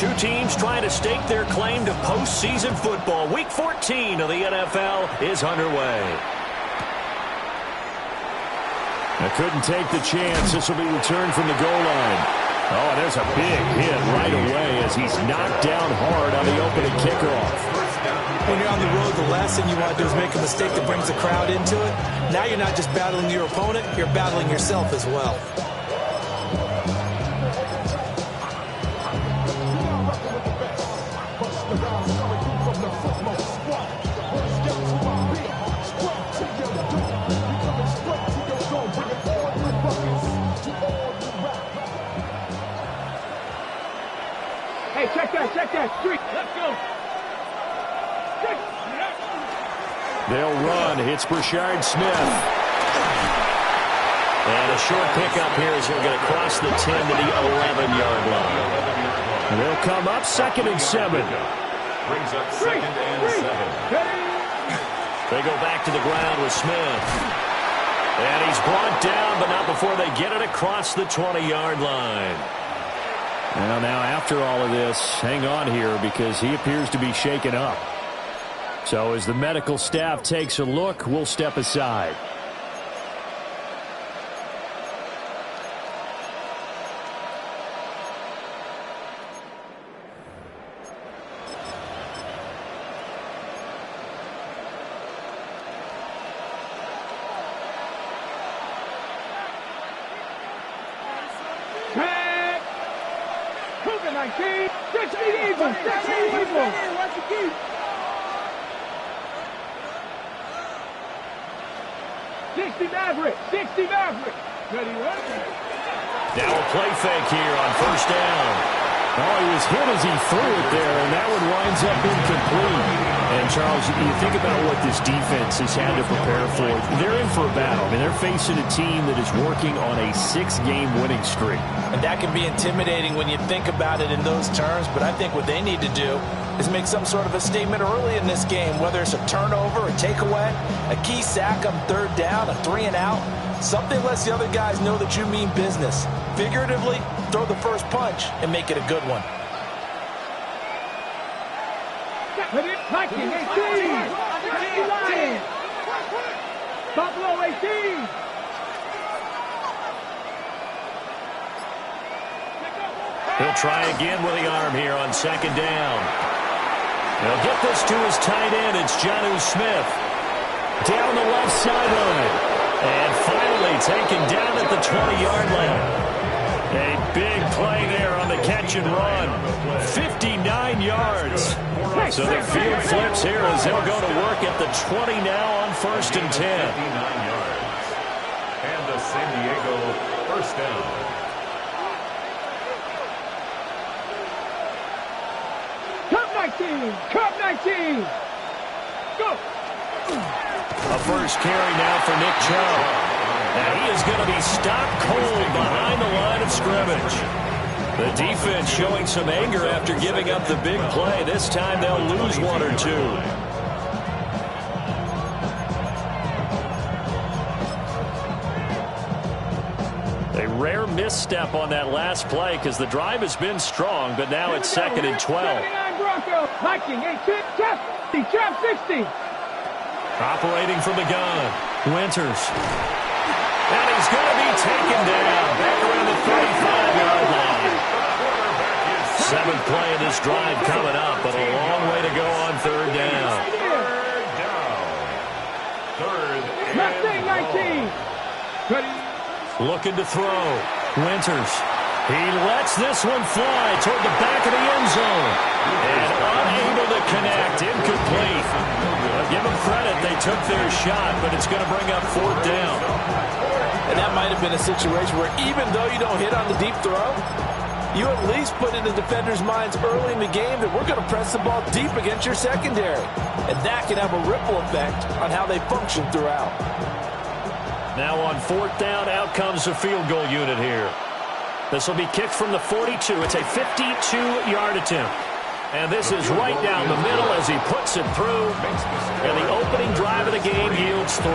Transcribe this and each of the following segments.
Two teams trying to stake their claim to postseason football. Week 14 of the NFL is underway. I couldn't take the chance. This will be returned from the goal line. Oh, there's a big hit right away as he's knocked down hard on the opening kickoff. When you're on the road, the last thing you want to do is make a mistake that brings the crowd into it. Now you're not just battling your opponent, you're battling yourself as well. Hey, check that, street. Let's go. They'll run. It's Brashard Smith. And a short pickup here as he'll get across the 10 to the 11-yard line. They'll come up 2nd and 7. Brings up 2nd and 7. They go back to the ground with Smith. And he's brought down, but not before they get it across the 20-yard line. Well, now after all of this, hang on here because he appears to be shaken up. So as the medical staff takes a look, we'll step aside. Tag! Cougar 19, 60 Eagles, 60 Eagles. Watch the key. 60 Maverick, 60 Maverick. Ready, one. Now a play fake here on 1st down. Oh, he was hit as he threw it there, and that one winds up incomplete. And, Charles, you think about what this defense has had to prepare for. They're in for a battle. I mean, they're facing a team that is working on a 6-game winning streak. And that can be intimidating when you think about it in those terms, but I think what they need to do is make some sort of a statement early in this game, whether it's a turnover, a takeaway, a key sack on 3rd down, a 3-and-out. Something lets the other guys know that you mean business. Figuratively, throw the first punch and make it a good one. Viking 18, 60 Lions. Buffalo 18. He'll try again with the arm here on 2nd down. They'll get this to his tight end. It's Jonnu Smith. Down the left sideline. And finally taken down at the 20-yard line. A big play there on the catch and run. 59 yards. So the field flips here as they'll go to work at the 20 now on 1st and 10. 59 yards. And the San Diego 1st down. Cup 19. Go. A first carry now for Nick Chubb. And he is going to be stopped cold behind the line of scrimmage. The defense showing some anger after giving up the big play. This time they'll lose 1 or 2. A rare misstep on that last play because the drive has been strong, but now it's 2nd and 12. Broncos, Viking 18, Chap 60. Operating from the gun, Winters. And he's going to be taken down back around the 35-yard line. 7th play of this drive coming up, but a long way to go on 3rd down. 3rd Mustang 19. Looking to throw. Winters. He lets this one fly toward the back of the end zone. And unable to connect. Incomplete. Give them credit. They took their shot, but it's going to bring up 4th down. And that might have been a situation where even though you don't hit on the deep throw, you at least put in the defenders' minds early in the game that we're going to press the ball deep against your secondary. And that can have a ripple effect on how they function throughout. Now on 4th down, out comes the field goal unit here. This will be kicked from the 42. It's a 52-yard attempt. And this is right down the middle as he puts it through. And the opening drive of the game yields 3.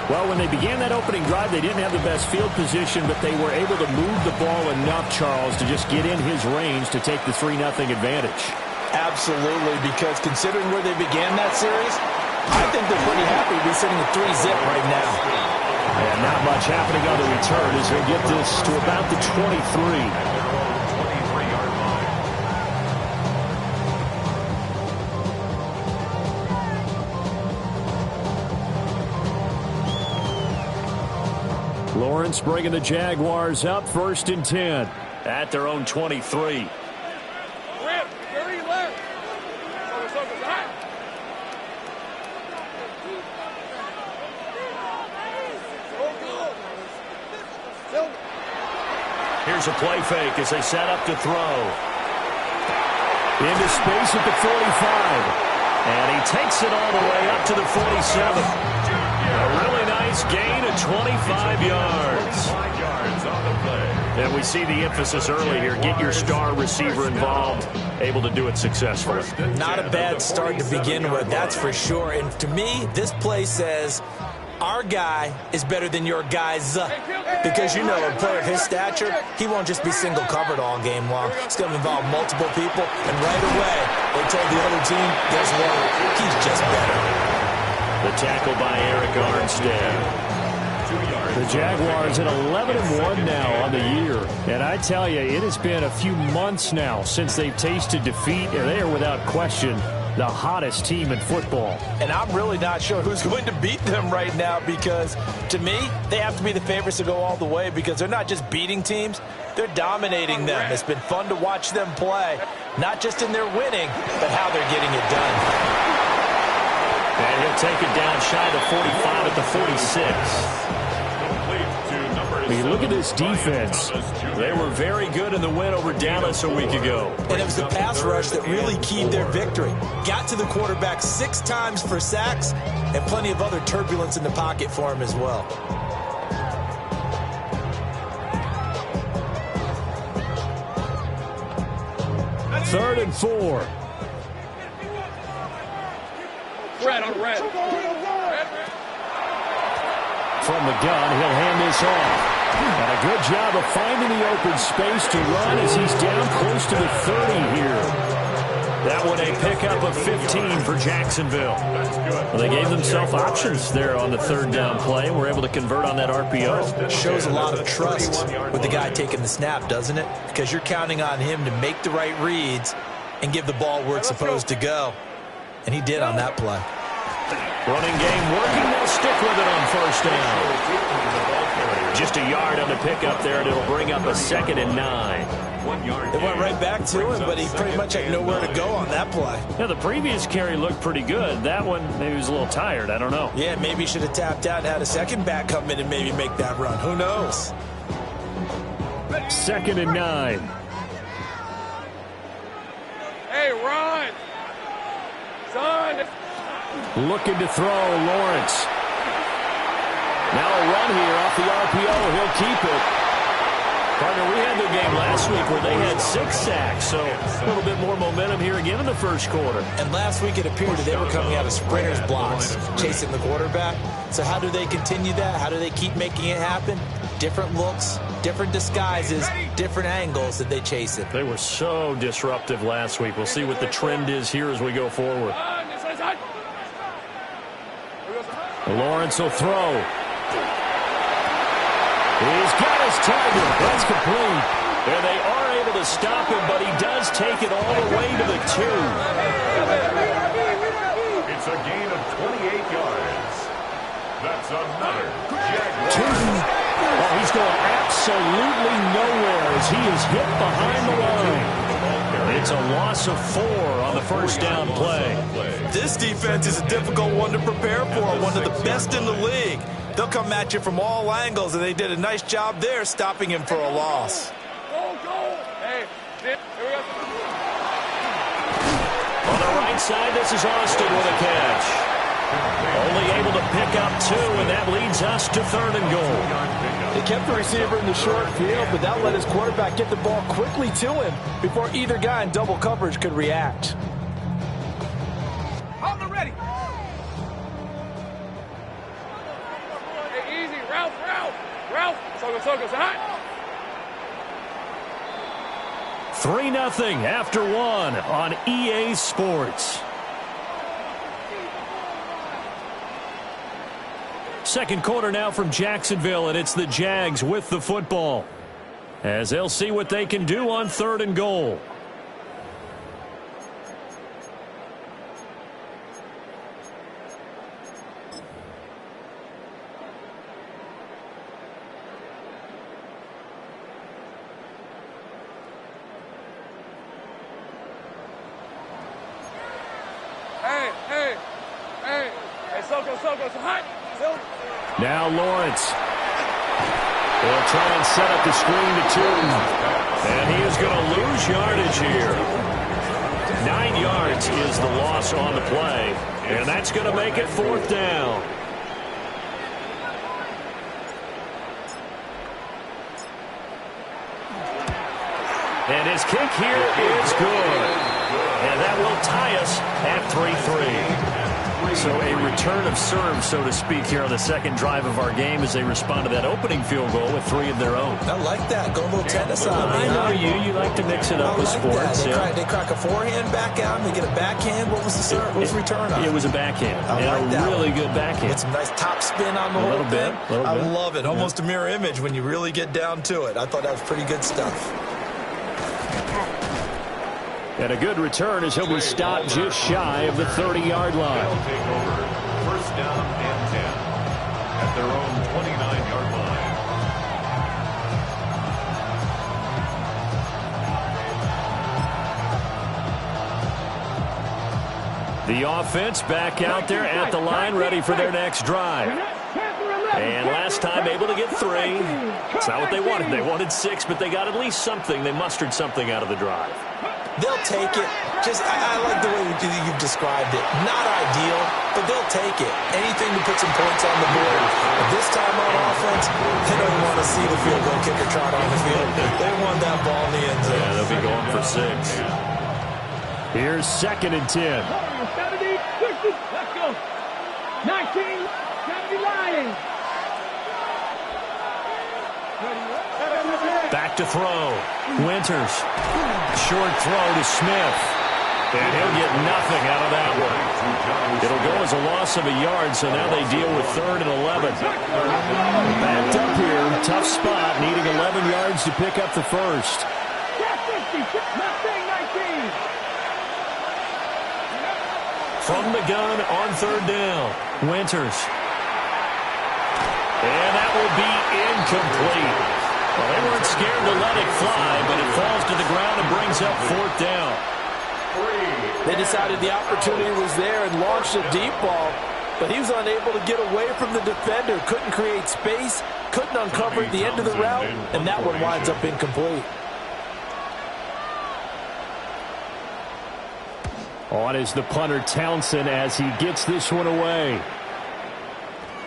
Well, when they began that opening drive, they didn't have the best field position, but they were able to move the ball enough, Charles, to just get in his range to take the 3-0 advantage. Absolutely, because considering where they began that series, I think they're pretty happy to be sitting at 3-zip right now. And not much happening on the return as he'll get this to about the 23. Lawrence bringing the Jaguars up 1st and 10 at their own 23. Here's a play fake as they set up to throw. Into space at the 45. And he takes it all the way up to the 47. A really nice gain of 25 yards. And we see the emphasis early here. Get your star receiver involved. Able to do it successfully. Not a bad start to begin with, that's for sure. And to me, this play says our guy is better than your guy's. Because, you know, a player of his stature, he won't just be single covered all game long. It's going to involve multiple people. And right away, they told the other team, guess what? He's just better. The tackle by Eric Armstead. The Jaguars at 11-1 now on the year. And I tell you, it has been a few months now since they've tasted defeat, and they are without question the hottest team in football. And I'm really not sure who's going to beat them right now because, to me, they have to be the favorites to go all the way because they're not just beating teams, they're dominating them. It's been fun to watch them play, not just in their winning, but how they're getting it done. And he'll take it down shy of 45 at the 46. You look at this defense. They were very good in the win over Dallas a week ago. And it was the pass rush that really keyed their victory. Got to the quarterback 6 times for sacks and plenty of other turbulence in the pocket for him as well. Third and 4. Red on red. From the gun, he'll hand this off. And a good job of finding the open space to run as he's down close to the 30 here. That one a pickup of 15 for Jacksonville. Well, they gave themselves options there on the 3rd down play and were able to convert on that RPO. Shows a lot of trust with the guy taking the snap, doesn't it? Because you're counting on him to make the right reads and give the ball where it's supposed to go. And he did on that play. Running game working. They'll stick with it on 1st down. Just a yard on the pickup there, and it'll bring up a 2nd and 9. They went right back to him, but he pretty much had nowhere to go on that play. Yeah, the previous carry looked pretty good. That one, maybe he was a little tired. I don't know. Yeah, maybe he should have tapped out and had a second back come in and maybe make that run. Who knows? 2nd and 9. Hey, run! Son! Looking to throw, Lawrence. Now a run here off the RPO. He'll keep it. Partner, we had the game last week where they had 6 sacks, so a little bit more momentum here again in the 1st quarter. And last week it appeared that they were coming out of sprinters blocks, chasing the quarterback. So how do they continue that? How do they keep making it happen? Different looks, different disguises, different angles that they chase it. They were so disruptive last week. We'll see what the trend is here as we go forward. Lawrence will throw. He's got his target. That's complete. And they are able to stop him, but he does take it all the way to the 2. It's a gain of 28 yards. That's another Jaguar. 2. Oh, he's going absolutely nowhere as he is hit behind the line. It's a loss of 4 on the 1st down play. This defense is a difficult one to prepare for, one of the best in the league. They'll come at you from all angles, and they did a nice job there stopping him for a loss. Hey, on the right side, this is Austin with a catch. Only able to pick up 2, and that leads us to 3rd and goal. They kept the receiver in the short field, but that let his quarterback get the ball quickly to him before either guy in double coverage could react. On the ready. Hey, easy. Ralph. Sogo, say hi. 3-0 after 1 on EA Sports. Second quarter now from Jacksonville, and it's the Jags with the football, as they'll see what they can do on 3rd and goal. Hey, Sogo, say hi. Now Lawrence. They'll try and set up the screen to 2. And he is going to lose yardage here. 9 yards is the loss on the play. And that's going to make it 4th down. And his kick here is good. And that will tie us at 3-3. So a return of serve, so to speak, here on the second drive of our game as they respond to that opening field goal with 3 of their own. I like that. Go a little tennis on me. I know you like to mix it up with sports. They crack a forehand back out, and they get a backhand. What was the serve? What was the return on? It was a backhand. I like that. Really good backhand. Get some nice top spin on the whole thing. I love it. Almost a mirror image when you really get down to it. I thought that was pretty good stuff. And a good return as he'll be stopped just shy of the 30-yard line. They'll take over 1st down and 10 at their own 29-yard line. The offense back out there at the line, ready for their next drive. And last time able to get 3. It's not what they wanted. They wanted 6, but they got at least something. They mustered something out of the drive. They'll take it. I like the way you've described it. Not ideal, but they'll take it. Anything to put some points on the board. But this time on offense, they don't want to see the field goal kicker trot on the field. They want that ball in the end zone. Yeah, they'll be going for 6. Here's 2nd and 10. 70, 60, let's go. 19, 70 Lions. Back to throw. Winters. Short throw to Smith. And he'll get nothing out of that one. It'll go as a loss of a yard, so now they deal with 3rd and 11. Backed up here. Tough spot, needing 11 yards to pick up the first. From the gun on 3rd down. Winters. And that will be incomplete. Well, they weren't scared to let it fly, but it falls to the ground and brings up 4th down. They decided the opportunity was there and launched a deep ball, but he was unable to get away from the defender, couldn't create space, couldn't uncover at the end of the route, and that one winds up incomplete. On is the punter Townsend as he gets this one away.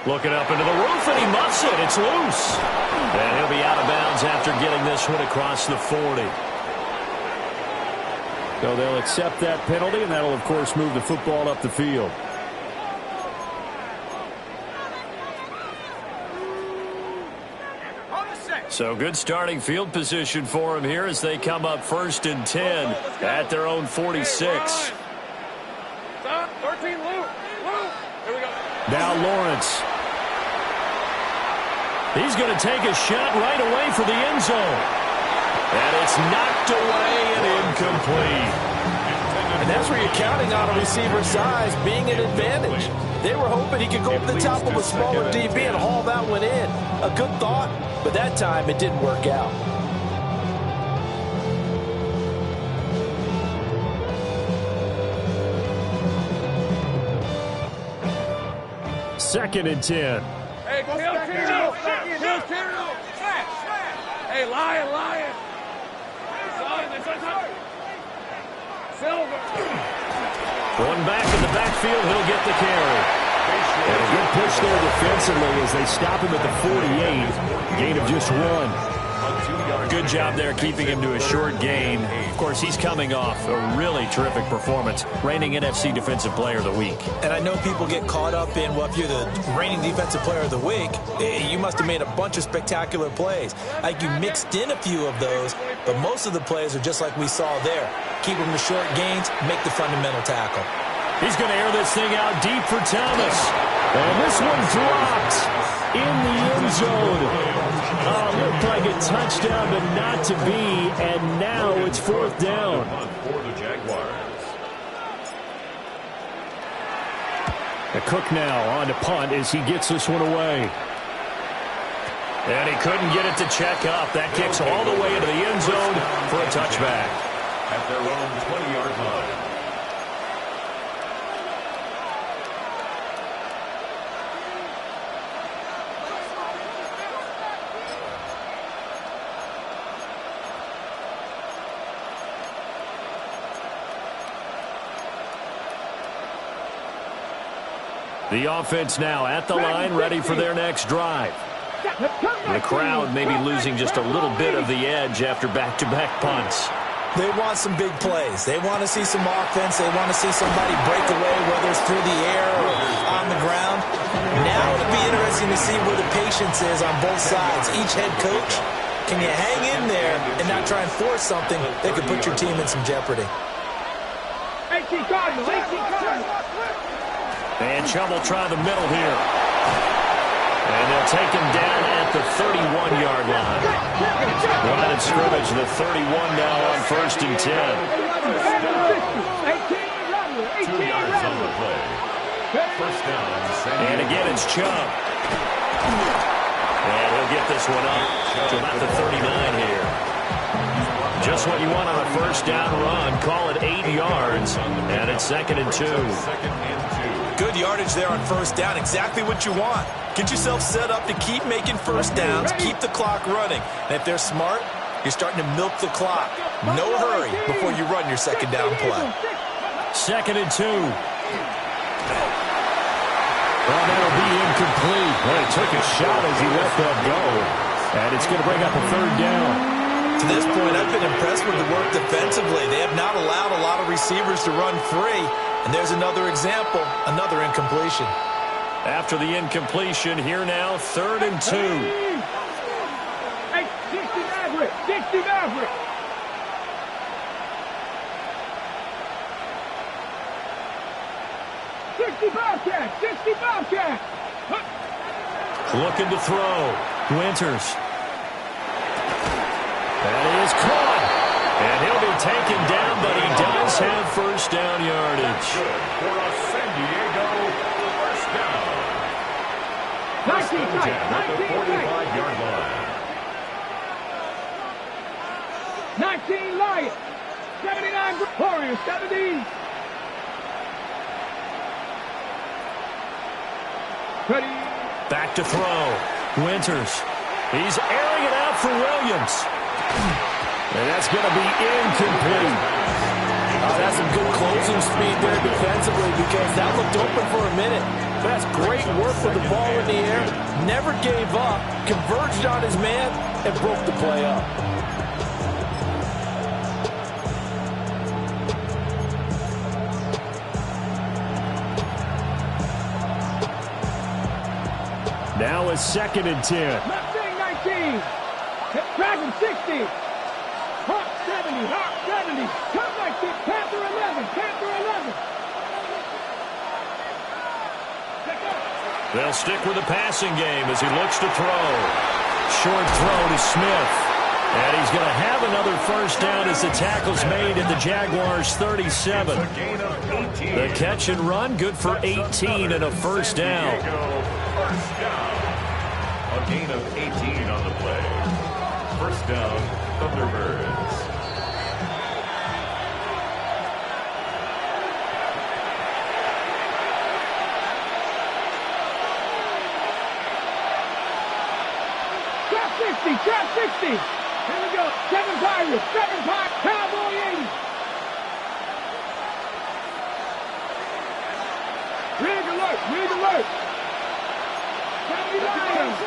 Looking up into the roof, and he muffs it. It's loose. And he'll be out of bounds after getting this one across the 40. So they'll accept that penalty, and that'll, of course, move the football up the field. So good starting field position for him here as they come up 1st and 10 at their own 46. 13, Lou. Here we go. Now Lawrence. He's going to take a shot right away for the end zone. And it's knocked away and incomplete. And that's where you're counting on a receiver's size being an advantage. They were hoping he could go over the top of a smaller DB and haul that one in. A good thought, but that time it didn't work out. Second and 10. Hey, go Tino. Hey, Lion. Silver. Going back in the backfield, he'll get the carry. And a good push there defensively as they stop him at the 48. Gain of just 1. Good job there keeping him to a short gain. Of course, he's coming off a really terrific performance, reigning NFC Defensive Player of the Week. And I know people get caught up in, well, if you're the reigning Defensive Player of the Week, you must have made a bunch of spectacular plays. I think you mixed in a few of those, but most of the plays are just like we saw there. Keep them to short gains, make the fundamental tackle. He's going to air this thing out deep for Thomas. And this one dropped in the end zone. Looked like a touchdown, but not to be. And now it's 4th down. For the Jaguars. The Cook now on to punt as he gets this one away. And he couldn't get it to check up. That kicks all the way into the end zone for a touchback. At their own 20-yard line. The offense now at the line, ready for their next drive. The crowd maybe losing just a little bit of the edge after back-to-back punts. They want some big plays. They want to see some offense. They want to see somebody break away, whether it's through the air or on the ground. Now it'll be interesting to see where the patience is on both sides. Each head coach, can you hang in there and not try and force something that could put your team in some jeopardy? 18 Cardinals, 18 Cardinals. And Chubb will try the middle here. And they'll take him down at the 31-yard line. Line of scrimmage, the 31 now on 1st and 10. 2 yards on the play. First down. And again, it's Chubb. And he'll get this one up to about the 39 here. Just what you want on a first down run. Call it 8 yards. And it's 2nd and 2. Good yardage there on first down. Exactly what you want. Get yourself set up to keep making first downs, keep the clock running. And if they're smart, you're starting to milk the clock. No hurry before you run your second down play. 2nd and 2. Well, that'll be incomplete. Well, he took a shot as he let that go. And it's going to bring up a 3rd down. To this point, I've been impressed with the work defensively. They have not allowed a lot of receivers to run free. And there's another example, another incompletion. After the incompletion, here now, 3rd and 2. Hey, 60 Maverick, 60 Maverick. Bobcat, 60 Bobcat. Looking to throw. Winters. And he is caught. And he'll be taken down, but he does have first down yardage. Good for a San Diego first down. 19 tight, At the 45-yard line. 19 Lions, 79 Warriors, 70. Ready. Back to throw. Winters. He's airing it out for Williams. And that's going to be incomplete. That's some good closing speed there defensively because that looked open for a minute. But that's great work with the ball in the air. Never gave up, converged on his man, and broke the play up. Now it's 2nd and 10. Mustang 19. Dragon 60. Hawk 70. Hawk 70. Come 19. Panther 11. Panther 11. They'll stick with the passing game as he looks to throw. Short throw to Smith. And he's going to have another first down as the tackle's made at the Jaguars' 37. The catch and run, good for 18 and a first down. First down. A gain of 18 on the play. First down, Thunderbirds. Trap 60. Here we go. 7 Pirates. 7 Pirates. Cowboy 80. Rig alert. Rig alert. Lions.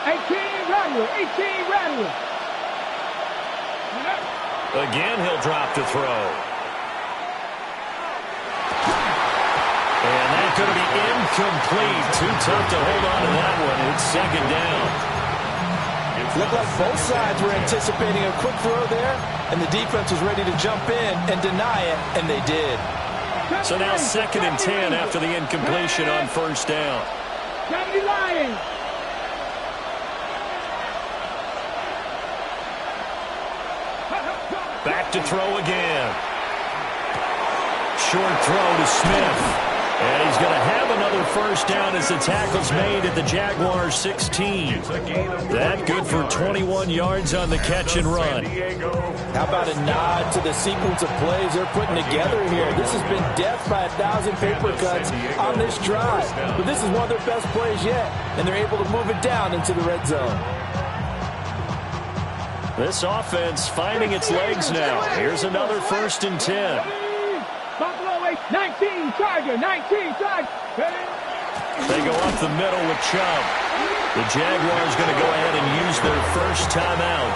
18 Rattler. 18 Rattler. Again, he'll drop to throw. And that's going to be incomplete. Too tough to hold on to that one. It's second down. Looked like both sides were anticipating a quick throw there, and the defense was ready to jump in and deny it, and they did. So now 2nd and 10 after the incompletion on first down. 70 Lions. Back to throw again. Short throw to Smith. And he's going to have another first down as the tackle's made at the Jaguars' 16. That good for 21 yards on the catch and run. How about a nod to the sequence of plays they're putting together here? This has been death by 1,000 paper cuts on this drive. But this is one of their best plays yet, and they're able to move it down into the red zone. This offense finding its legs now. Here's another 1st and 10. Buffalo 19 Charger. 19 Charger. They go up the middle with Chubb. The Jaguars going to go ahead and use their first timeout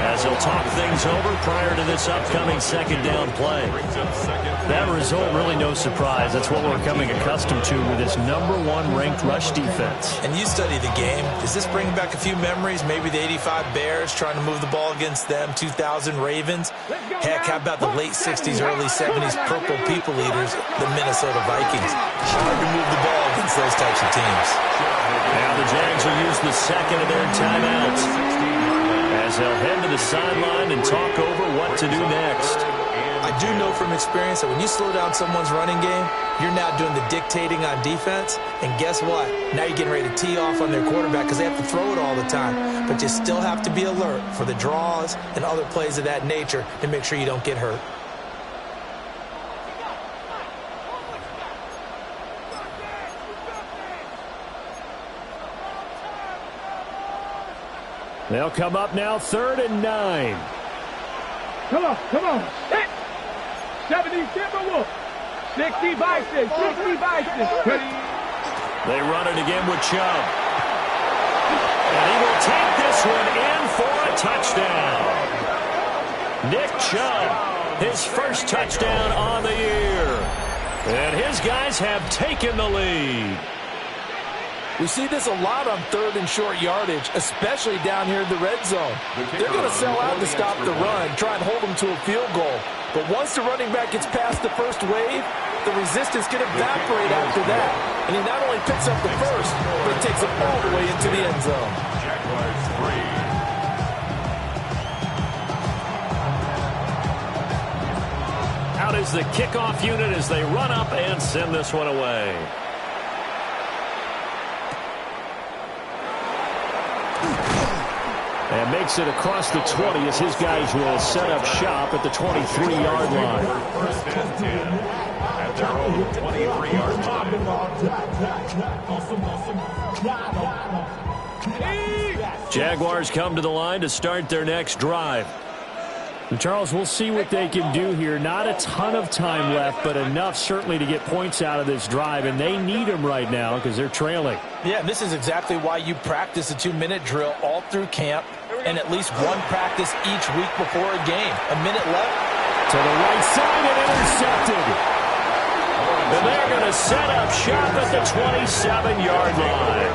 as they'll talk things over prior to this upcoming 2nd down play. That result, really no surprise. That's what we're becoming accustomed to with this #1 ranked rush defense. And you study the game. Does this bring back a few memories? Maybe the 85 Bears trying to move the ball against them, 2000 Ravens. Heck, how about the late 60s, early 70s Purple People Eaters, the Minnesota Vikings? Hard to move the ball against those types of teams. Now the Jags will use the 2nd of their timeouts as they'll head to the sideline and talk over what to do next. I do know from experience that when you slow down someone's running game, you're now doing the dictating on defense. And guess what? Now you're getting ready to tee off on their quarterback because they have to throw it all the time. But you still have to be alert for the draws and other plays of that nature to make sure you don't get hurt. They'll come up now 3rd and 9. Come on. Set. 70 Timberwolves. 60 Bison. 60 Bison. They run it again with Chubb. And he will take this one in for a touchdown. Nick Chubb, his first touchdown on the year. And his guys have taken the lead. We see this a lot on 3rd and short yardage, especially down here in the red zone. They're going to sell out to stop the run, try and hold them to a field goal. But once the running back gets past the first wave, the resistance can evaporate after that. And he not only picks up the first, but takes it all the way into the end zone. Jaguars 3. Out is the kickoff unit as they run up and send this one away. And makes it across the 20 as his guys will set up shop at the 23-yard line. 1st and 10 at their own 23-yard line. Jaguars come to the line to start their next drive. And Charles, we'll see what they can do here. Not a ton of time left, but enough certainly to get points out of this drive, and they need them right now because they're trailing. Yeah, and this is exactly why you practice a 2-minute drill all through camp and at least one practice each week before a game. A minute left. To the right side and intercepted. And they're going to set up shop at the 27-yard line.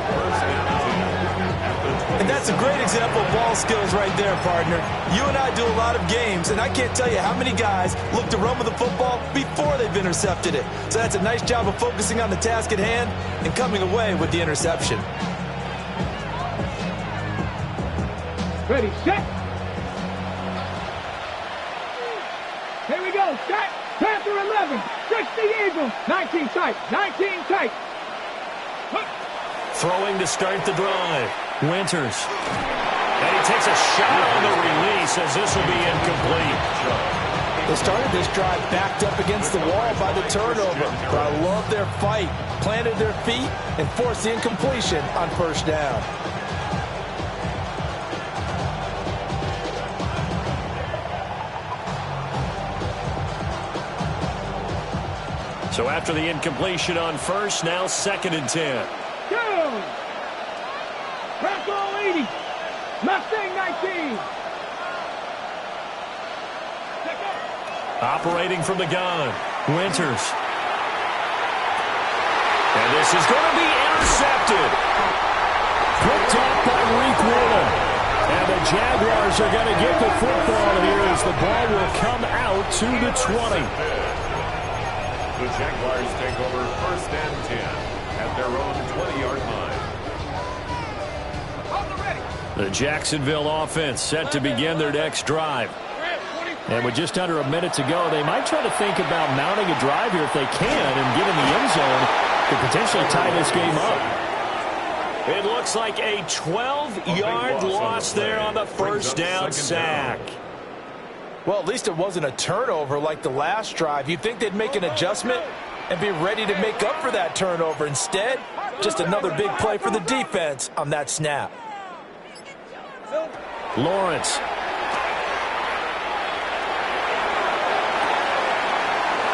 And that's a great example of ball skills right there, partner. You and I do a lot of games, and I can't tell you how many guys look to run with the football before they've intercepted it. So that's a nice job of focusing on the task at hand and coming away with the interception. Ready, set. Here we go. Set. Panther 11. 60 Eagles. 19 tight. 19 tight. Throwing to start the drive. Winters. And he takes a shot on the release as this will be incomplete. They started this drive backed up against the wall by the turnover. But I love their fight. Planted their feet and forced the incompletion on first down. So after the incompletion on first, now 2nd and 10. Go! Operating from the gun, Winters. And this is going to be intercepted. Picked up by Yr3. And the Jaguars are going to get the football here as the ball will come out to the 20. The Jaguars take over 1st and 10 at their own 20-yard line. The Jacksonville offense set to begin their next drive. And with just under a minute to go, they might try to think about mounting a drive here if they can and get in the end zone to potentially tie this game up. It looks like a 12-yard loss there on the first down sack. Well, at least it wasn't a turnover like the last drive. You'd think they'd make an adjustment and be ready to make up for that turnover. Instead, just another big play for the defense on that snap. Lawrence.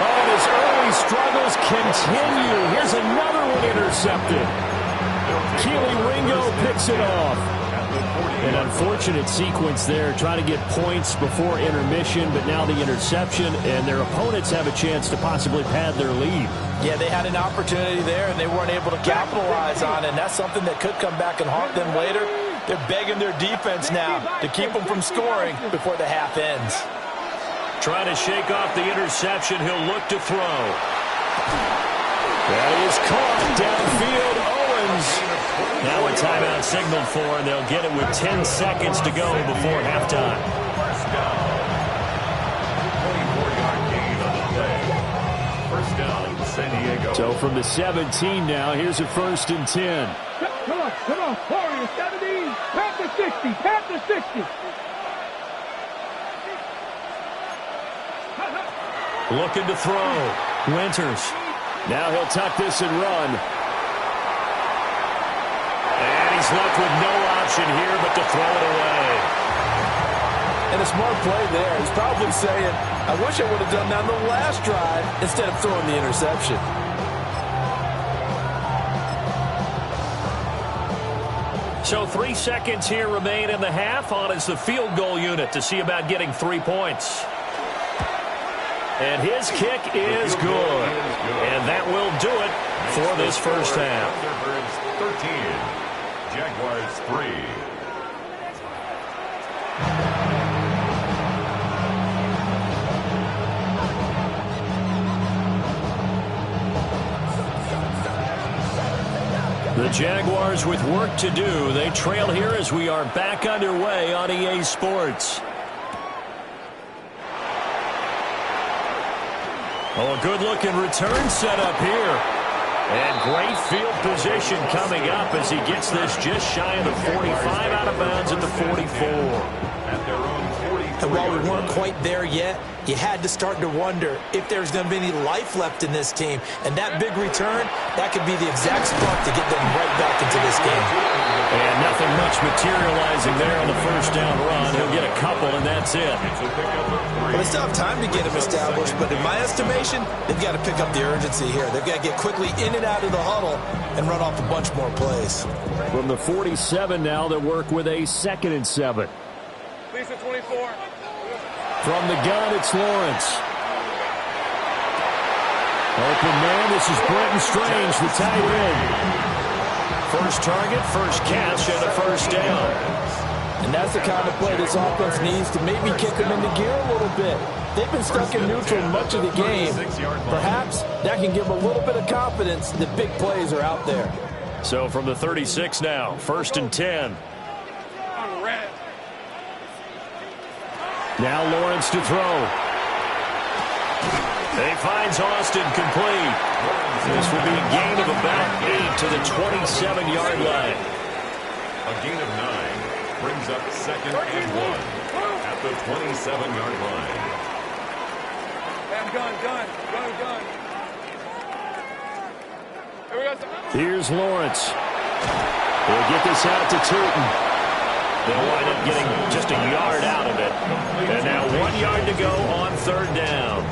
Oh, and his early struggles continue. Here's another one intercepted. Keely Ringo picks it off. An unfortunate sequence there, trying to get points before intermission, but now the interception, and their opponents have a chance to possibly pad their lead. Yeah, they had an opportunity there, and they weren't able to capitalize on it, and that's something that could come back and haunt them later. They're begging their defense now to keep them from scoring before the half ends. Trying to shake off the interception, he'll look to throw. That is caught downfield. Owens. Now a timeout signaled for, and they'll get it with 10 seconds to go before halftime. 24-yard gain on the play. 1st down, San Diego. So from the 17 now, here's a 1st and 10. Come on, 40, 70, Panther 60, Panther 60. Looking to throw. Winters. Now he'll tuck this and run. And he's left with no option here but to throw it away. And a smart play there. He's probably saying, I wish I would have done that on the last drive instead of throwing the interception. So 3 seconds here remain in the half. On is the field goal unit to see about getting 3 points. And his kick is good. And that will do it for this first half. Thunderbirds 13, Jaguars 3. The Jaguars with work to do. They trail here as we are back underway on EA Sports. Oh, a good-looking return set up here. And great field position coming up as he gets this just shy of the 45 out of bounds at the 44. At their own 43. And while we weren't quite there yet, you had to start to wonder if there's going to be any life left in this team. And that big return, that could be the exact spark to get them right back into this game. And nothing much materializing there on the first down run. He'll get a couple, and that's it. Well, they still have time to get him established, but in my estimation, they've got to pick up the urgency here. They've got to get quickly in and out of the huddle and run off a bunch more plays. From the 47 now, they'll work with a 2nd and 7. Lisa 24. From the gun, it's Lawrence. Open man, this is Brenton Strange, the tight end. First target, first catch, and a first down. And that's the kind of play this offense needs to maybe kick them into gear a little bit. They've been stuck in neutral much of the game. Perhaps that can give them a little bit of confidence that big plays are out there. So from the 36 now, 1st and 10. Now Lawrence to throw. He finds Austin complete. This will be a gain of about 8 to the 27-yard line. A gain of 9 brings up 2nd and 1 at the 27-yard line. Gun. Here's Lawrence. He'll get this out to Tootin. They'll wind up getting just a yard out of it. And now 1 yard to go on 3rd down.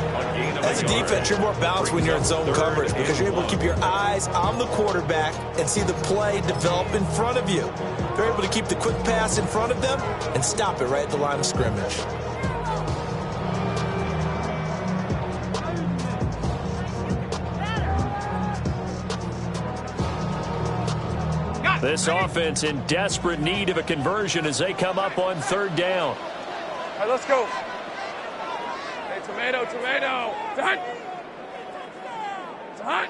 As a defense, you're more balanced when you're in zone coverage because you're able to keep your eyes on the quarterback and see the play develop in front of you. They're able to keep the quick pass in front of them and stop it right at the line of scrimmage. This offense in desperate need of a conversion as they come up on third down. All right, let's go. Hey, tomato. It's hot. It's hot.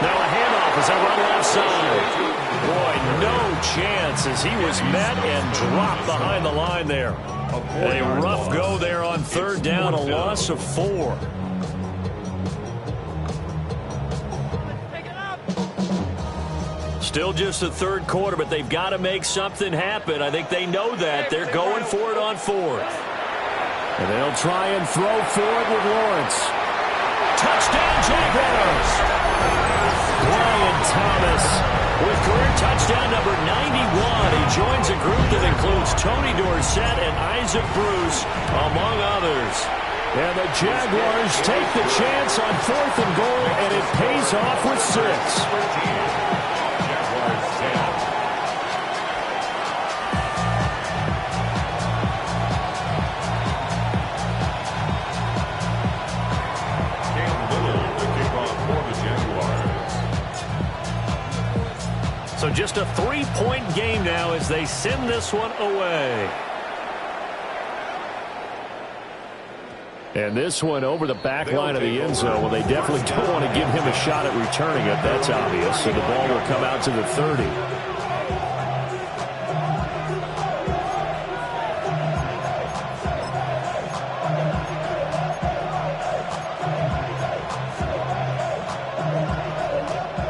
Now a handoff as I run left side. Boy, no chance as he was met and dropped behind the line there. A rough go there on third down, a loss of 4. Still just the third quarter, but they've got to make something happen. I think they know that. They're going for it on fourth. And they'll try and throw for it with Lawrence. Touchdown, Jaguars! Brian Thomas with career touchdown number 91. He joins a group that includes Tony Dorsett and Isaac Bruce, among others. And the Jaguars take the chance on 4th and goal, and it pays off with 6. So just a 3-point game now as they send this one away. And this one over the back line of the end zone. Well, they definitely don't want to give him a shot at returning it. That's obvious. So the ball will come out to the 30.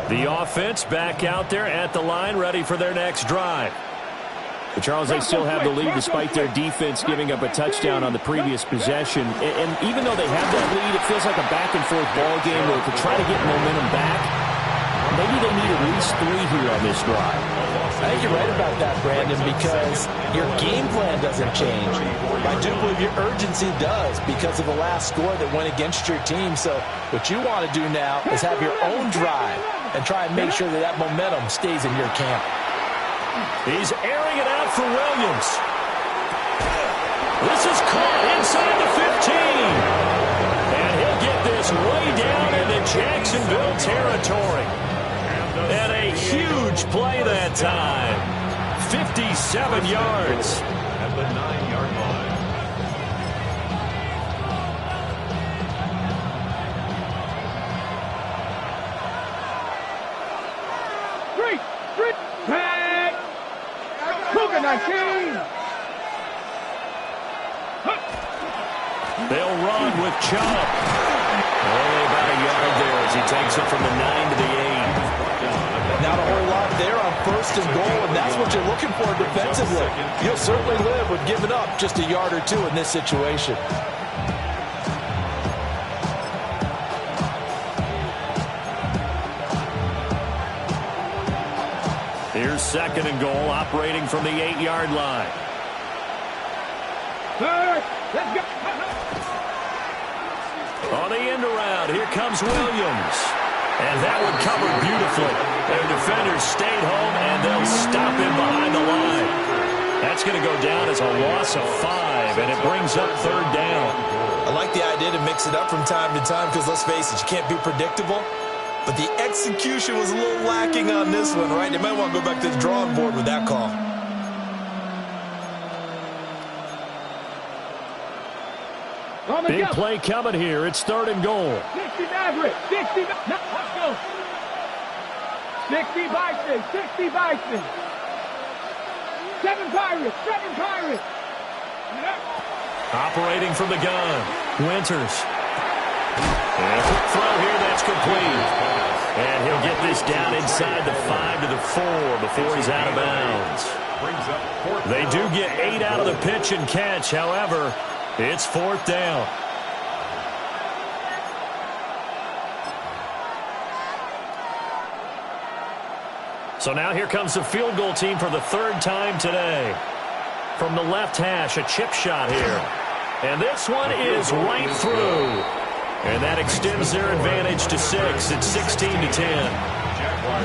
The offense back out there at the line, ready for their next drive. But Charles, they still have the lead despite their defense giving up a touchdown on the previous possession. And even though they have that lead, it feels like a back-and-forth ball game where to try to get momentum back, maybe they need at least 3 here on this drive. I think you're right about that, Brandon, because your game plan doesn't change. I do believe your urgency does because of the last score that went against your team. So what you want to do now is have your own drive and try and make sure that that momentum stays in your camp. He's airing it out for Williams. This is caught inside the 15. And he'll get this way down into Jacksonville territory. And a huge play that time. 57 yards. At the 9-yard line. Three, tag. Cougar 19. They'll run with Chubb. Only about a yard there as he takes it from the 9 to the 8. Not a whole lot there on 1st and goal, and that's what you're looking for defensively. You'll certainly live with giving up just a yard or 2 in this situation. Here's 2nd and goal, operating from the 8-yard line. Let's go. On the end around, here comes Williams. And that one covered beautifully. Their defenders stayed home, and they'll stop him behind the line. That's going to go down as a loss of 5, and it brings up 3rd down. I like the idea to mix it up from time to time because, let's face it, you can't be predictable. But the execution was a little lacking on this one, right? They might want to go back to the drawing board with that call. Big play coming here. It's 3rd and goal. 60 Maverick. 60. Let's go. 60 Bison. 60 Bison. 7 Pirates. 7 Pirates. Operating from the gun, Winters. And a quick throw here that's complete. And he'll get this down inside the 5 to the 4 before he's out of bounds. They do get 8 out of the pitch and catch. However, it's 4th down. So now here comes the field goal team for the 3rd time today. From the left hash, a chip shot here. And this one is right through. And that extends their advantage to 6. It's 16-10.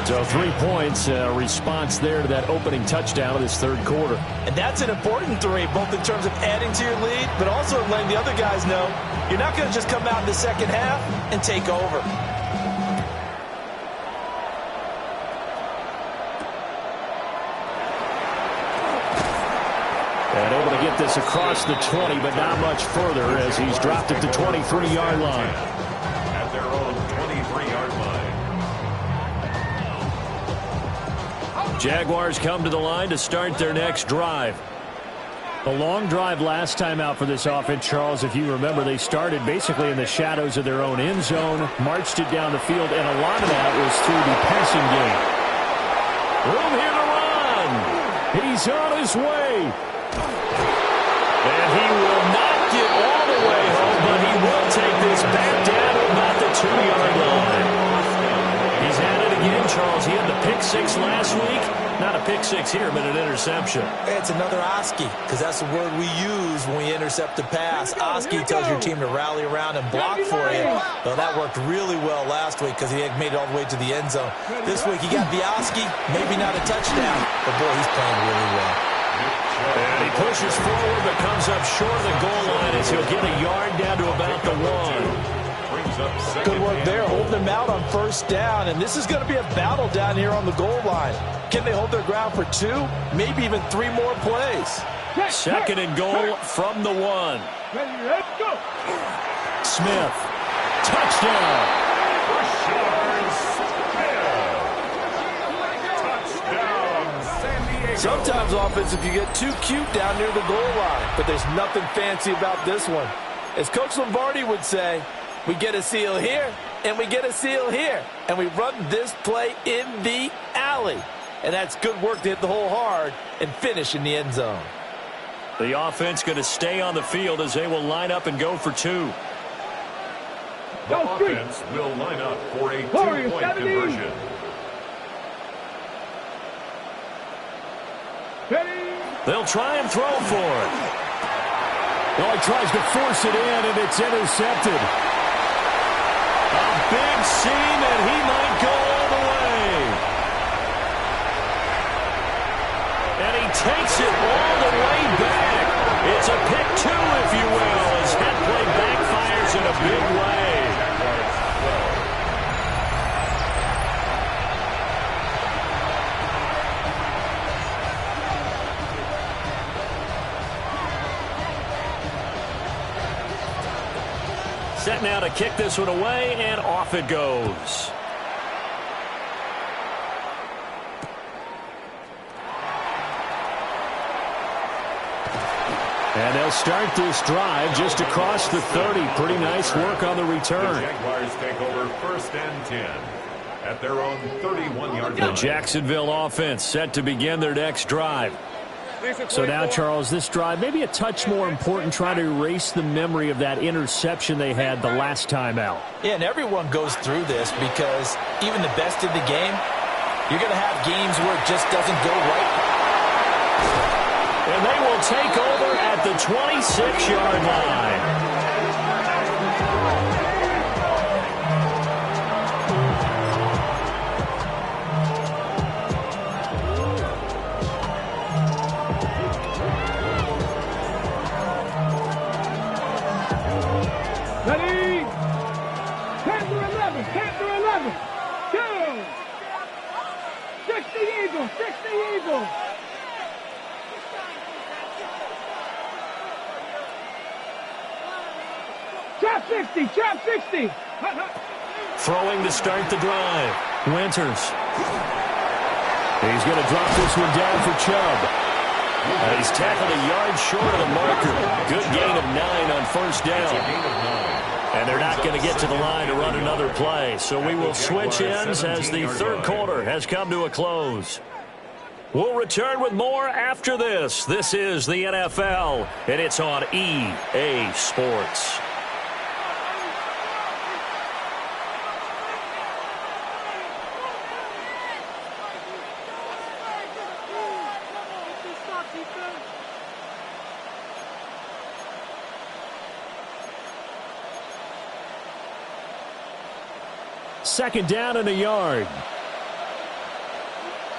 So 3 points, response there to that opening touchdown of this 3rd quarter. And that's an important 3, both in terms of adding to your lead, but also letting the other guys know you're not going to just come out in the second half and take over. get this across the 20, but not much further as he's dropped at the 23-yard line. At their own 23-yard line. Jaguars come to the line to start their next drive. The long drive last time out for this offense, Charles, if you remember, they started basically in the shadows of their own end zone, marched it down the field, and a lot of that was through the passing game. Room here to run. He's on his way. And he will not get all the way home, but he will take this back down to about the 2-yard line. He's at it again, Charles. He had the pick 6 last week. Not a pick 6 here, but an interception. It's another Oski, because that's the word we use when we intercept a pass. Oski tells your team to rally around and block for you. Well, that worked really well last week because he had made it all the way to the end zone. This week he got the Oski, maybe not a touchdown, but boy, he's playing really well. And he pushes forward, but comes up short of the goal line as he'll get a yard down to about the 1. Good work there, holding them out on first down, and this is going to be a battle down here on the goal line. Can they hold their ground for 2, maybe even 3 more plays? Second and goal from the 1. Let's go. Smith, touchdown. Sometimes offense, if you get too cute down near the goal line, but there's nothing fancy about this one. As Coach Lombardi would say, we get a seal here, and we get a seal here, and we run this play in the alley. And that's good work to hit the hole hard and finish in the end zone. The offense going to stay on the field as they will line up and go for 2. The offense will line up for a 2-point conversion. They'll try and throw for it. Well, he tries to force it in, and it's intercepted. A big seam, and he might go all the way. And he takes it all the way back. It's a pick 2, if you will, as that play backfires in a big way. Set now to kick this one away, and off it goes. And they'll start this drive just across the 30. Pretty nice work on the return. The Jaguars take over 1st and 10 at their own 31-yard line. The Jacksonville offense set to begin their next drive. So now, Charles, this drive, maybe a touch more important, trying to erase the memory of that interception they had the last time out. Yeah, and everyone goes through this because even the best in the game, you're going to have games where it just doesn't go right. And they will take over at the 26-yard line. Ready? Panther 11, Panther 11. Go. 60 Eagles, 60 Eagles. Trap 60, trap 60. Throwing to start the drive. Winters. He's going to drop this one down for Chubb. He's tackled a yard short of the marker. Good gain of 9 on first down. And they're not going to get to the line to run another play. So we will switch ends as the third quarter has come to a close. We'll return with more after this. This is the NFL, and it's on EA Sports. Second down and a yard.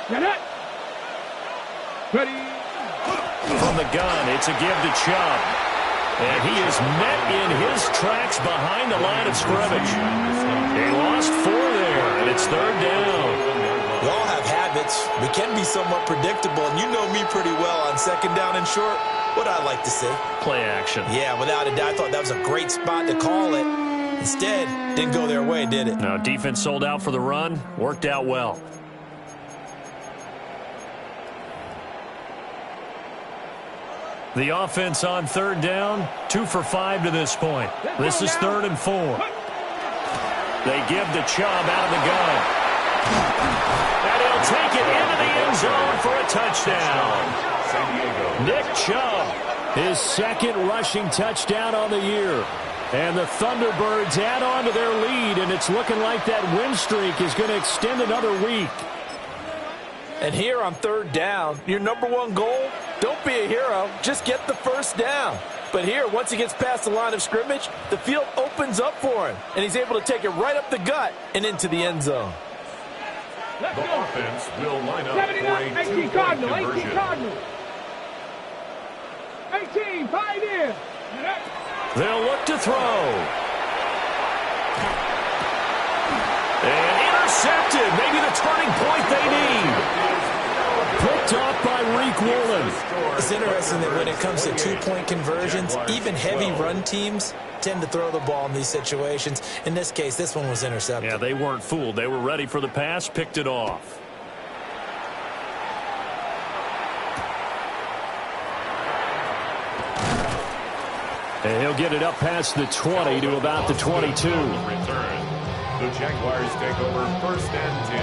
Ready? From the gun, it's a give to Chubb. And he is met in his tracks behind the line of scrimmage. He lost 4 there, and it's third down. We all have habits we can be somewhat predictable, and you know me pretty well on second down and short. What I like to see. Play action. Yeah, without a doubt. I thought that was a great spot to call it. Instead, didn't go their way, did it? No, defense sold out for the run. Worked out well. The offense on third down, 2 for 5 to this point. This is 3rd and 4. They give the Chubb out of the gun. And he'll take it into the end zone for a touchdown. Nick Chubb, his 2nd rushing touchdown on the year. And the Thunderbirds add on to their lead, and it's looking like that win streak is going to extend another week. And here on 3rd down, your #1 goal, don't be a hero, just get the 1st down. But here, once he gets past the line of scrimmage, the field opens up for him, and he's able to take it right up the gut and into the end zone. The offense will line up for a 18 two-point Cardinal, 18 conversion. Cardinal. 18, 5 in. They'll look to throw. And intercepted. Maybe the turning point they need. Picked off by Reek Woolen. It's interesting that when it comes to two-point conversions, even heavy run teams tend to throw the ball in these situations. In this case, this one was intercepted. Yeah, they weren't fooled. They were ready for the pass, picked it off. And he'll get it up past the 20 to about the 22. Return. The Jaguars take over 1st and 10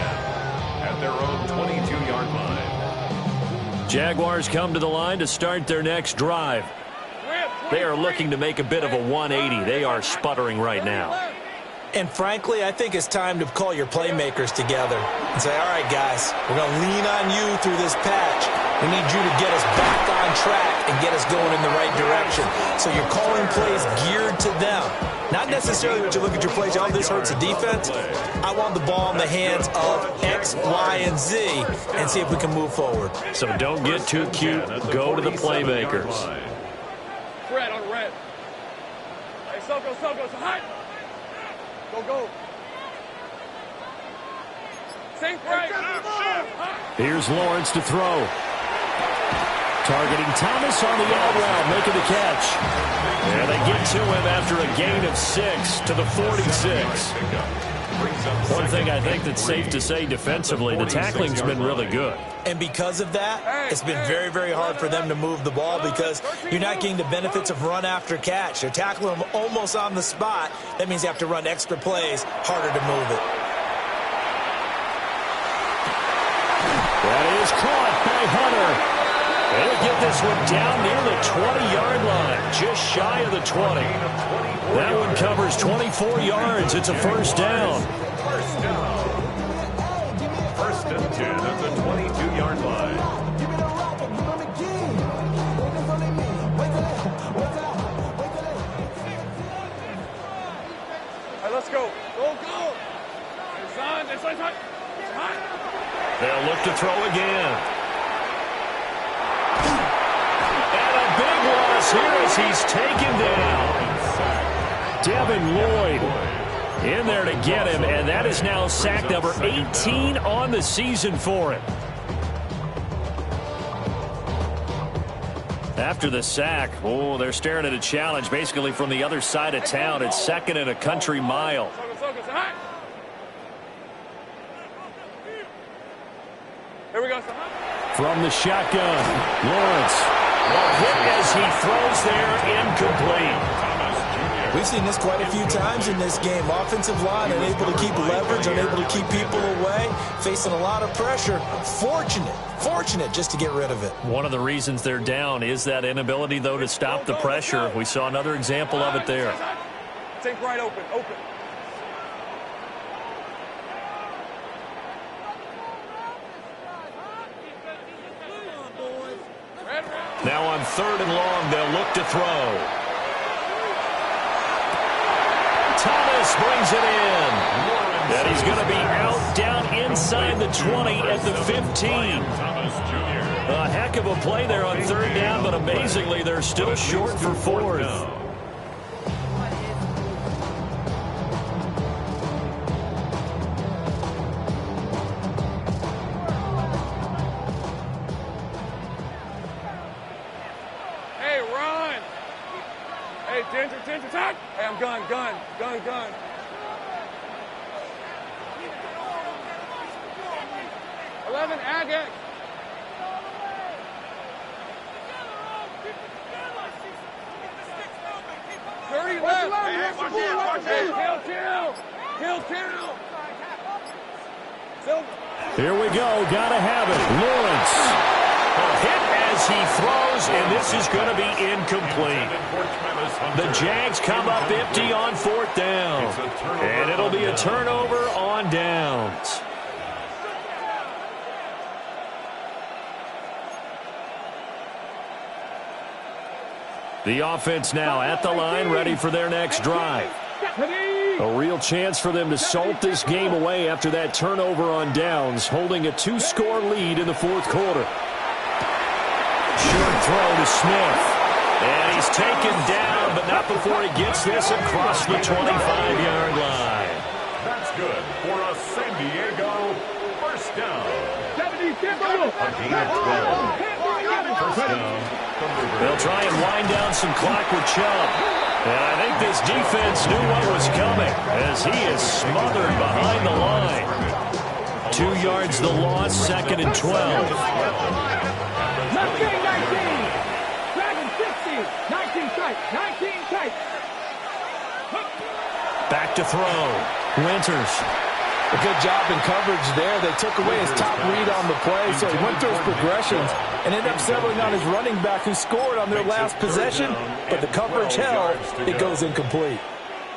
at their own 22-yard line. Jaguars come to the line to start their next drive. They are looking to make a bit of a 180. They are sputtering right now. And frankly, I think it's time to call your playmakers together and say, all right, guys, we're going to lean on you through this patch. We need you to get us back on track and get us going in the right direction. So you're calling plays geared to them. Not necessarily when you look at your plays, oh, this hurts the defense. I want the ball in the hands of X, Y, and Z and see if we can move forward. So don't get too cute. Go to the playmakers. Red on red. Hey, so hot. Go. Same right. Here's Lawrence to throw. Targeting Thomas on the out route, making the catch. And they get to him after a gain of 6 to the 46. One thing I think that's safe to say defensively, the tackling's been really good. And because of that, it's been very, very hard for them to move the ball because you're not getting the benefits of run after catch. They're tackling them almost on the spot. That means you have to run extra plays, harder to move it. That is caught by Hunter. They'll get this one down near the 20-yard line, just shy of the 20. That one covers 24 yards. It's a 1st down. 1st and 10 at the 22-yard line. All right, let's go. Go. It's on. They'll look to throw again. And a big loss here as he's taken down. Devin Lloyd in there to get him, and that is now sack number 18 on the season for him. After the sack, they're staring at a challenge basically from the other side of town. It's 2nd and a country mile. Here we go. From the shotgun, Lawrence. Hit as he throws there, incomplete. We've seen this quite a few times in this game. Offensive line unable to keep leverage, unable to keep people away, facing a lot of pressure. Fortunate just to get rid of it. One of the reasons they're down is that inability, though, to stop the pressure. We saw another example of it there. Take right open. Now on 3rd and long, they'll look to throw. Thomas brings it in. And he's going to be out down inside the 20 at the 15. A heck of a play there on 3rd down, but amazingly, they're still short for 4th. Hey, Ginger, attack! Hey, I'm gun. 11, Agate. Here we go. Gotta have it. Lawrence. A hit as he throws, and this is going to be incomplete. The Jags come up empty on 4th down. And it'll be a turnover on downs. The offense now at the line, ready for their next drive. A real chance for them to salt this game away after that turnover on downs, holding a 2-score lead in the 4th quarter. Short throw to Smith. And he's taken down, but not before he gets this across the 25-yard line. That's good for a San Diego first down. A gain of 12. First down. They'll try and wind down some clock with Chubb. And I think this defense knew what was coming as he is smothered behind the line. 2 yards the loss, 2nd and 12. Mustang 19. Dragon 60. 19 tight. Back to throw. Winters. A good job in coverage there. They took away his top read on the play, so he went through his progressions and ended up settling on his running back who scored on their last possession, but the coverage held. It goes incomplete.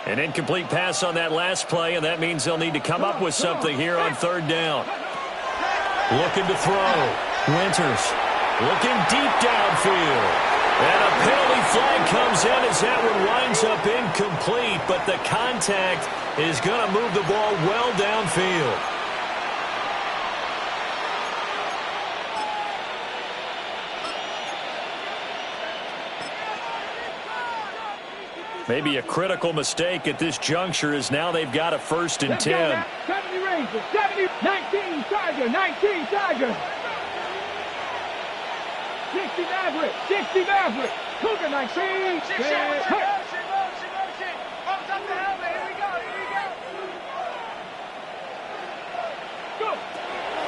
An incomplete pass on that last play, and that means they'll need to come up with something here on 3rd down. Looking to throw. Winters looking deep downfield. And a penalty flag comes in as that one winds up incomplete, but the contact is going to move the ball well downfield. Maybe a critical mistake at this juncture is now they've got a 1st and 10. 70 Rangers, 70, 19 Tiger. 60 Maverick. Cougar 19.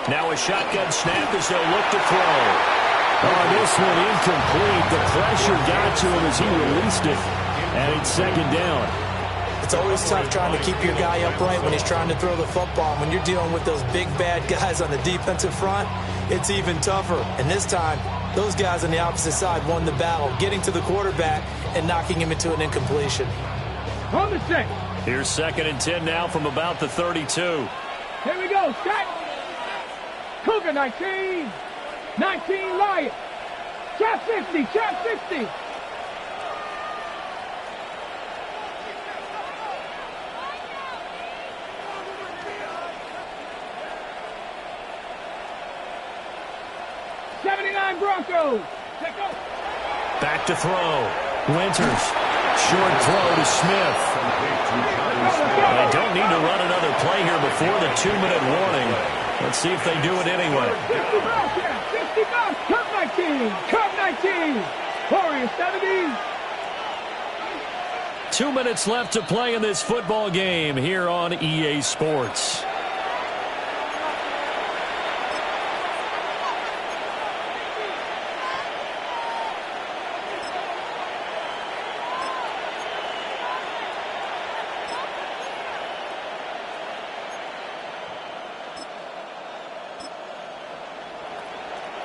Now a shotgun snap as they'll look to throw. Oh, this one incomplete. The pressure got to him as he released it. And it's 2nd down. It's always tough trying to keep your guy upright when he's trying to throw the football. When you're dealing with those big, bad guys on the defensive front, it's even tougher. And this time, those guys on the opposite side won the battle, getting to the quarterback and knocking him into an incompletion. On the check. Here's 2nd and 10 now from about the 32. Here we go, Scott. Cougar 19. 19 Lion. Trap 60. Broncos. Back to throw. Winters. Short throw to Smith. They don't need to run another play here before the 2-minute warning. Let's see if they do it anyway. 60 Cup 19. Warriors 70. 2 minutes left to play in this football game here on EA Sports.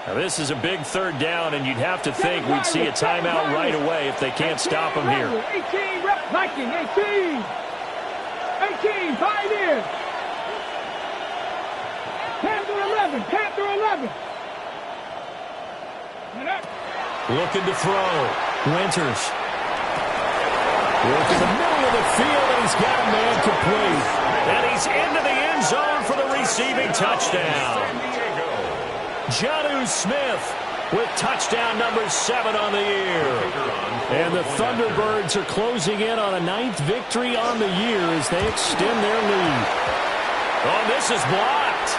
Now this is a big 3rd down, and you'd have to think we'd see a timeout right away if they can't stop them here. 18, Viking, 18, Pioneers. Panther 11. Looking to throw. Winters. Working the middle of the field, and he's got a man complete. And he's into the end zone for the receiving touchdown. Jonnu Smith with touchdown number 7 on the year. And the Thunderbirds are closing in on a 9th victory on the year as they extend their lead. Oh, this is blocked.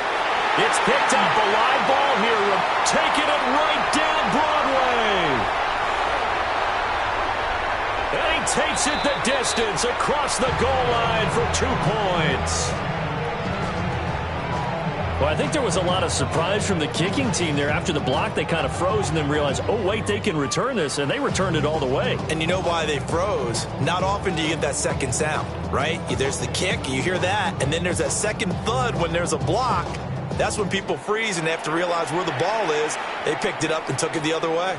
It's picked up, a live ball here, taking it right down Broadway. And he takes it the distance across the goal line for 2 points. Well, I think there was a lot of surprise from the kicking team there. After the block, they kind of froze and then realized, oh, wait, they can return this, and they returned it all the way. And you know why they froze? Not often do you get that second sound, right? There's the kick, you hear that, and then there's that second thud when there's a block. That's when people freeze and they have to realize where the ball is. They picked it up and took it the other way.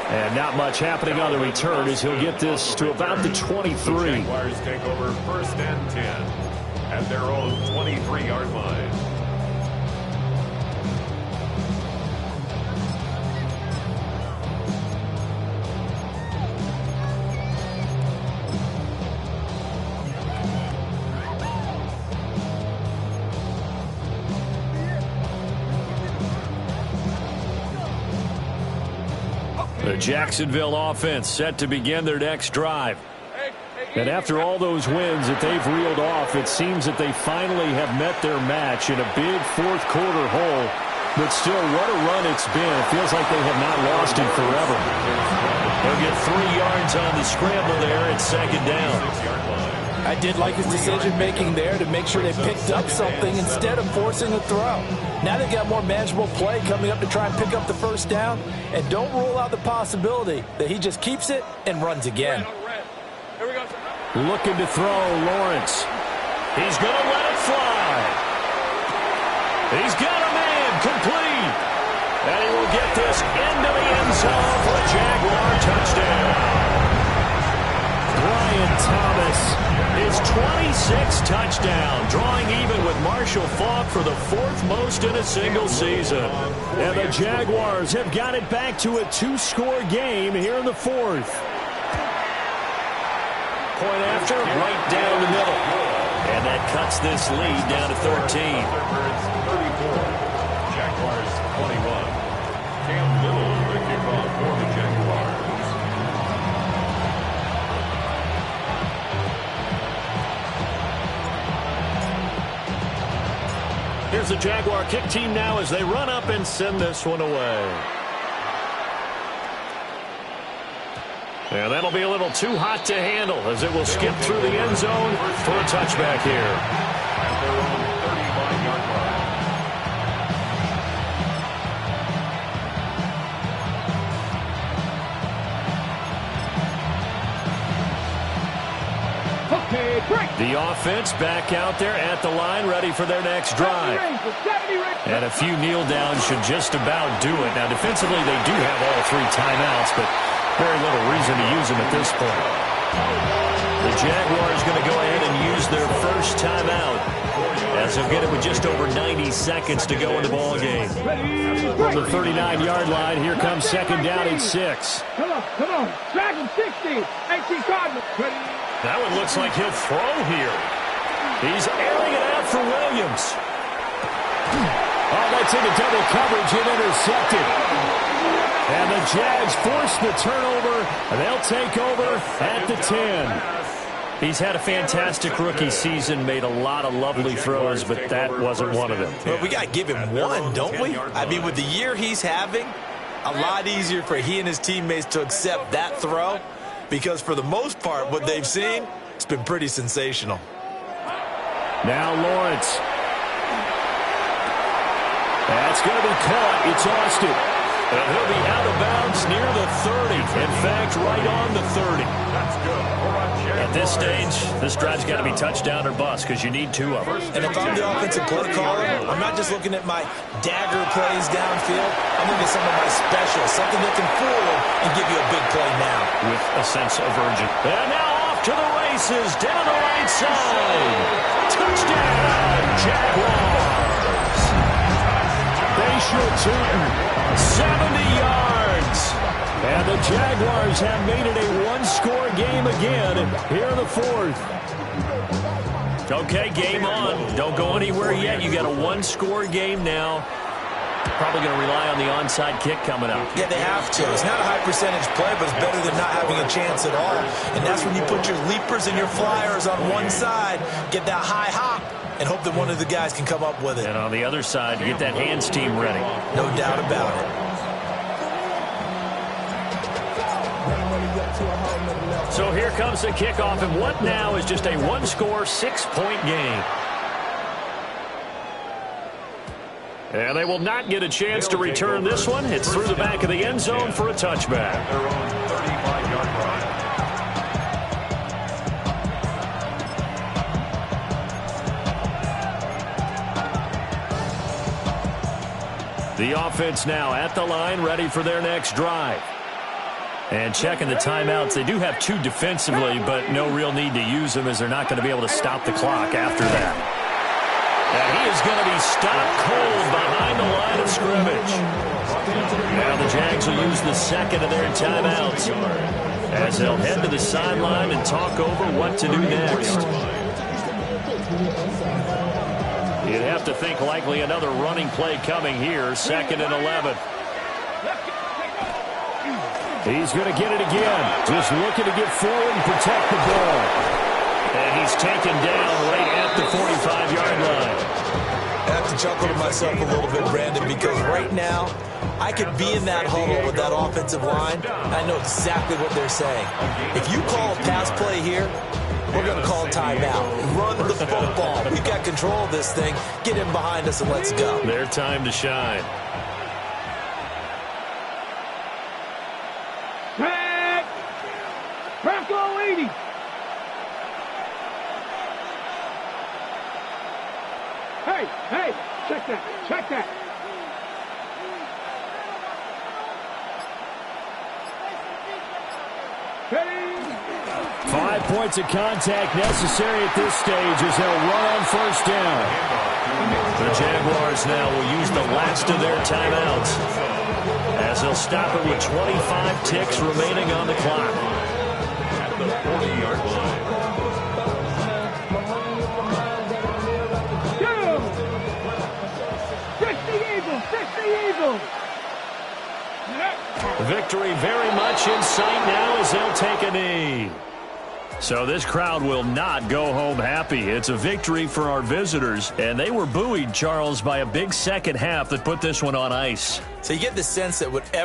And not much happening on the return as he'll get this to about the 23. The Jaguars take over 1st and 10 at their own 23-yard line. The Jacksonville offense set to begin their next drive. And after all those wins that they've reeled off, it seems that they finally have met their match in a big fourth-quarter hole. But still, what a run it's been. It feels like they have not lost in forever. They'll get 3 yards on the scramble there at 2nd down. I did like his decision-making there to make sure they picked up something instead of forcing a throw. Now they've got more manageable play coming up to try and pick up the 1st down. And don't rule out the possibility that he just keeps it and runs again. Looking to throw, Lawrence. He's going to let it fly. He's got a man complete. And he will get this into the end zone for a Jaguar touchdown. Brian Thomas, his 26th touchdown, drawing even with Marshall Faulk for the 4th most in a single season. And the Jaguars have got it back to a 2-score game here in the 4th. Point after, right down the middle. And that cuts this lead down to 13. Thunderbirds 34, Jaguars 21. Cam Little, the kickoff for the Jaguars. Here's the Jaguar kick team now as they run up and send this one away. And that'll be a little too hot to handle as it will skip through the end zone for a touchback here. At their own 35-yard line. Okay, break. The offense back out there at the line, ready for their next drive. And a few kneel downs should just about do it. Now, defensively, they do have all 3 timeouts, but very little reason to use them at this point. The Jaguars going to go ahead and use their first timeout as they'll get it with just over 90 seconds to go in the ball game. From the 39-yard line, here comes 2nd down and 6. Come on. Dragon 60. 18 Cardinals. That one looks like he'll throw here. He's airing it out for Williams. Oh, that's into double coverage and intercepted. And the Jags force the turnover, and they'll take over at the 10. He's had a fantastic rookie season, made a lot of lovely throws, but that wasn't one of them. But we got to give him one, don't we? I mean, with the year he's having, a lot easier for he and his teammates to accept that throw because for the most part, what they've seen, it's been pretty sensational. Now Lawrence. That's going to be caught. It's Austin. And he'll be out of bounds near the 30. In fact, right on the 30. That's good. At this stage, this drive's got to be touchdown or bust because you need 2 of them. And if I'm the offensive play caller, I'm not just looking at my dagger plays downfield. I'm looking at some of my specials, something that can fool them and give you a big play now. With a sense of urgency. And now off to the races, down the right side. Touchdown, Jaguars. They should too. 70 yards. And the Jaguars have made it a 1-score game again here in the 4th. Okay, game on. Don't go anywhere yet. You got a 1-score game now. Probably going to rely on the onside kick coming up. Yeah, they have to. It's not a high percentage play, but it's better than not having a chance at all. And that's when you put your leapers and your flyers on one side, get that high hop, and hope that one of the guys can come up with it. And on the other side, get that hands team ready. No doubt about it. So here comes the kickoff, and what now is just a one-score, 6-point game. And they will not get a chance to return this one. It's through the back of the end zone for a touchback. Their own 35-yard line. The offense now at the line, ready for their next drive. And checking the timeouts. They do have two defensively, but no real need to use them as they're not going to be able to stop the clock after that. And he is going to be stopped cold behind the line of scrimmage. Now the Jags will use the second of their timeouts as they'll head to the sideline and talk over what to do next. You'd have to think likely another running play coming here, 2nd and 11. He's going to get it again. Just looking to get forward and protect the ball. And he's taken down right at the 45-yard line. I have to chuckle to myself a little bit, Brandon, because right now I could be in that huddle with that offensive line, and I know exactly what they're saying. If you call a pass play here, we're going to call timeout. Run the football. We've got control of this thing. Get in behind us and let's go. Their time to shine. Bronco 80. Hey, check that. 5 points of contact necessary at this stage as they'll run on first down. The Jaguars now will use the last of their timeouts as they'll stop it with 25 ticks remaining on the clock. At the 40-yard line. 60 Eagles. Victory very much in sight now as they'll take a knee. So this crowd will not go home happy. It's a victory for our visitors, and they were buoyed, Charles, by a big second half that put this one on ice. So you get the sense that whatever